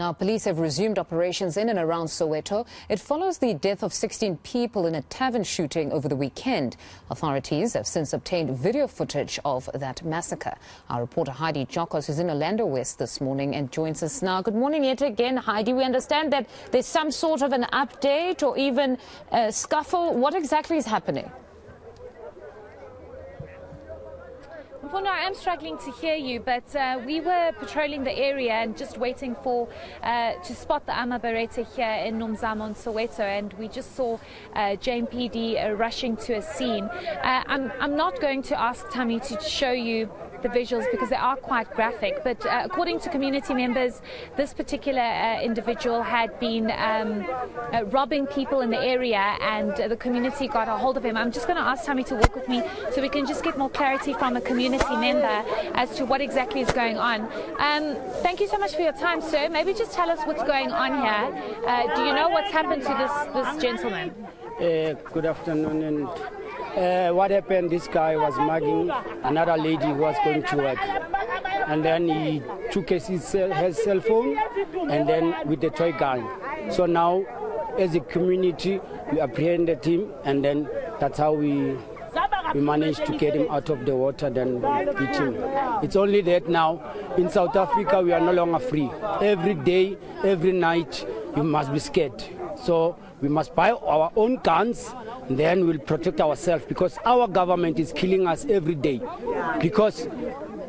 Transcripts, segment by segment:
Now, police have resumed operations in and around Soweto. It follows the death of 16 people in a tavern shooting over the weekend. Authorities have since obtained video footage of that massacre. Our reporter Heidi Giokos is in Orlando West this morning and joins us now. Good morning yet again, Heidi. We understand that there's some sort of an update or even a scuffle. What exactly is happening? Well, no, I am struggling to hear you, but we were patrolling the area and just waiting for to spot the Amabarete here in Nomzamo in Soweto, and we just saw JMPD rushing to a scene. I'm not going to ask Tammy to show you the visuals because they are quite graphic, but according to community members, this particular individual had been robbing people in the area, and the community got a hold of him. I'm just going to ask Tammy to walk with me so we can just get more clarity from a community member as to what exactly is going on. Thank you so much for your time, sir. Maybe just tell us what's going on here. Do you know what's happened to this gentleman? Good afternoon. And what happened, this guy was mugging another lady who was going to work, and then he took his cell phone and then with the toy gun. So now as a community we apprehended him, and then that's how we managed to get him out of the water, then beat him. It's only that now in South Africa we are no longer free. Every day, every night you must be scared. So we must buy our own guns, and then we'll protect ourselves, because our government is killing us every day, because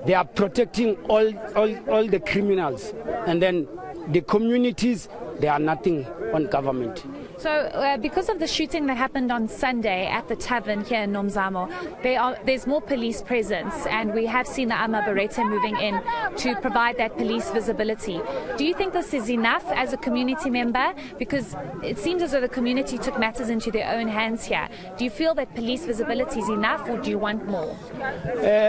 they are protecting all the criminals, and then the communities, they are nothing on government. So because of the shooting that happened on Sunday at the tavern here in Nomzamo, there's more police presence, and we have seen the Amabarete moving in to provide that police visibility. Do you think this is enough as a community member? Because it seems as though the community took matters into their own hands here. Do you feel that police visibility is enough, or do you want more?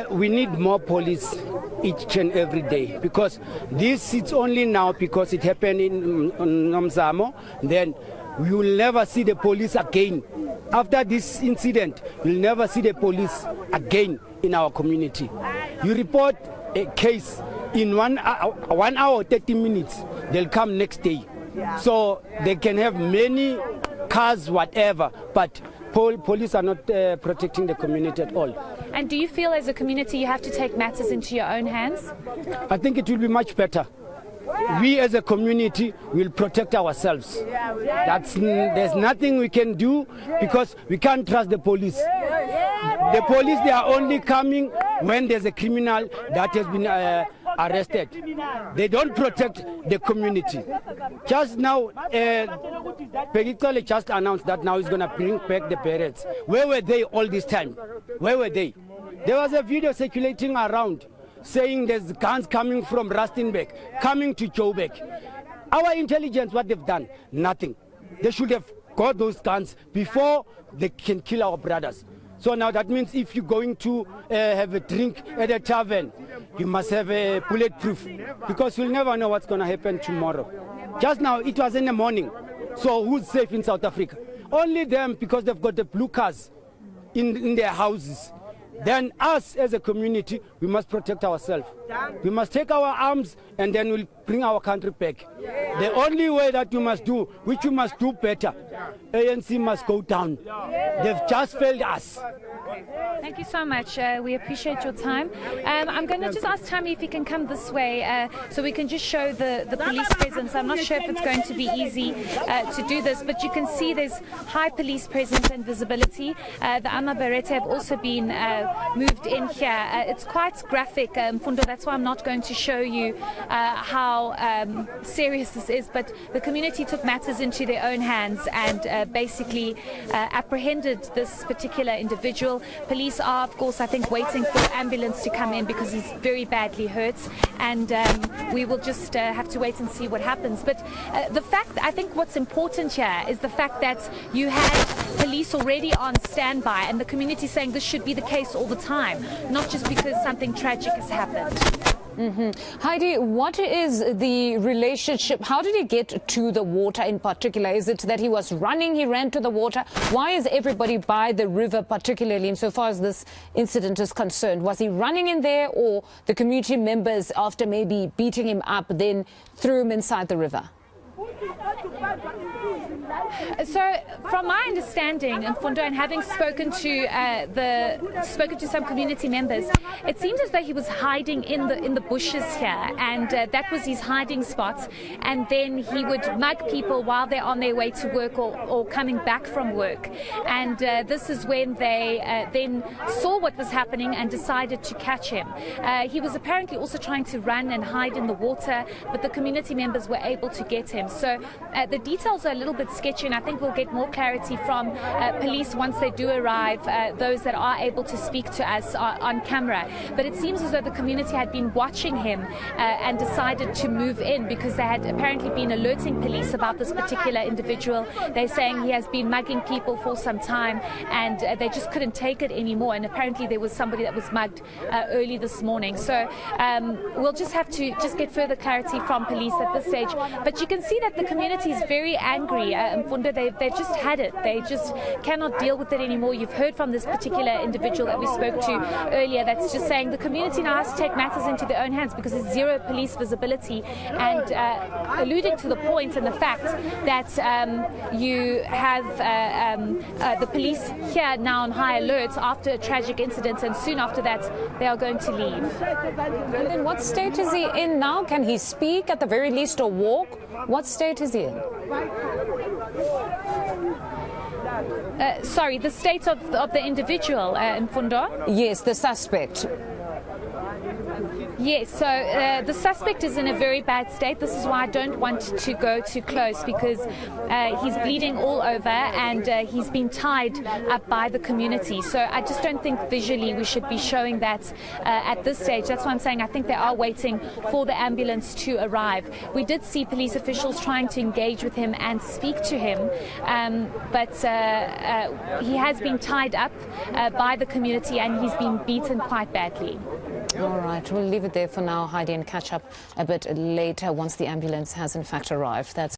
We need more police each and every day, because this it's only now because it happened in Nomzamo. Then we will never see the police again. After this incident, we'll never see the police again in our community. You report a case in 1 hour, 30 minutes, they'll come next day. So they can have many cars, whatever, but police are not protecting the community at all. And do you feel as a community you have to take matters into your own hands? I think it will be much better. We as a community will protect ourselves. There's nothing we can do, because we can't trust the police. The police, they are only coming when there's a criminal that has been arrested. They don't protect the community. Just now, Pegitole just announced that now he's going to bring back the parents. Where were they all this time? Where were they? There was a video circulating around saying there's guns coming from Rustenburg, coming to Joburg. Our intelligence, what they've done? Nothing. They should have got those guns before they can kill our brothers. So now that means if you're going to have a drink at a tavern, you must have a bulletproof, because you'll never know what's going to happen tomorrow. Just now, it was in the morning. So who's safe in South Africa? Only them, because they've got the blue cars in their houses. Then us as a community, we must protect ourselves. We must take our arms, and then we'll bring our country back. The only way that you must do, which you must do better, ANC must go down. They've just failed us. Thank you so much. We appreciate your time. I'm going to just ask Tammy if he can come this way so we can just show the police presence. I'm not sure if it's going to be easy to do this, but you can see there's high police presence and visibility. The Amabarete have also been moved in here. It's quite graphic, Fundo. That's why I'm not going to show you how serious this is, but the community took matters into their own hands and basically apprehended this particular individual. Police are, of course, I think, waiting for an ambulance to come in because he's very badly hurt, and we will just have to wait and see what happens. But the fact, I think what's important here is the fact that you had police already on standby, and the community saying this should be the case all the time, not just because something tragic has happened. Heidi, what is the relationship? How did he get to the water in particular? Is it that he was running, he ran to the water? Why is everybody by the river, particularly insofar as this incident is concerned? Was he running in there, or the community members, after maybe beating him up, then threw him inside the river? So, from my understanding, and Fundo, and having spoken to some community members, it seems as though he was hiding in the bushes here, and that was his hiding spot. And then he would mug people while they're on their way to work or coming back from work. And this is when they then saw what was happening and decided to catch him. He was apparently also trying to run and hide in the water, but the community members were able to get him. So the details are a little bit sketchy, and I think we'll get more clarity from police once they do arrive, those that are able to speak to us on camera. But it seems as though the community had been watching him and decided to move in because they had apparently been alerting police about this particular individual. They're saying he has been mugging people for some time, and they just couldn't take it anymore. And apparently there was somebody that was mugged early this morning. So we'll just have to get further clarity from police at this stage. But you can see that the community is very angry. They've just had it. They just cannot deal with it anymore. You've heard from this particular individual that we spoke to earlier that's just saying the community now has to take matters into their own hands because there's zero police visibility, and alluding to the point and the fact that you have the police here now on high alert after a tragic incident, and soon after that they are going to leave. And then what state is he in now? Can he speak at the very least or walk? What state is he in? Sorry, the state of the individual, Mfundo? Yes, the suspect. Yes, so the suspect is in a very bad state. This is why I don't want to go too close, because he's bleeding all over and he's been tied up by the community. So I just don't think visually we should be showing that at this stage. That's why I'm saying I think they are waiting for the ambulance to arrive. We did see police officials trying to engage with him and speak to him, but he has been tied up by the community and he's been beaten quite badly. All right, we'll leave it there for now, Heidi, and catch up a bit later once the ambulance has in fact arrived. That's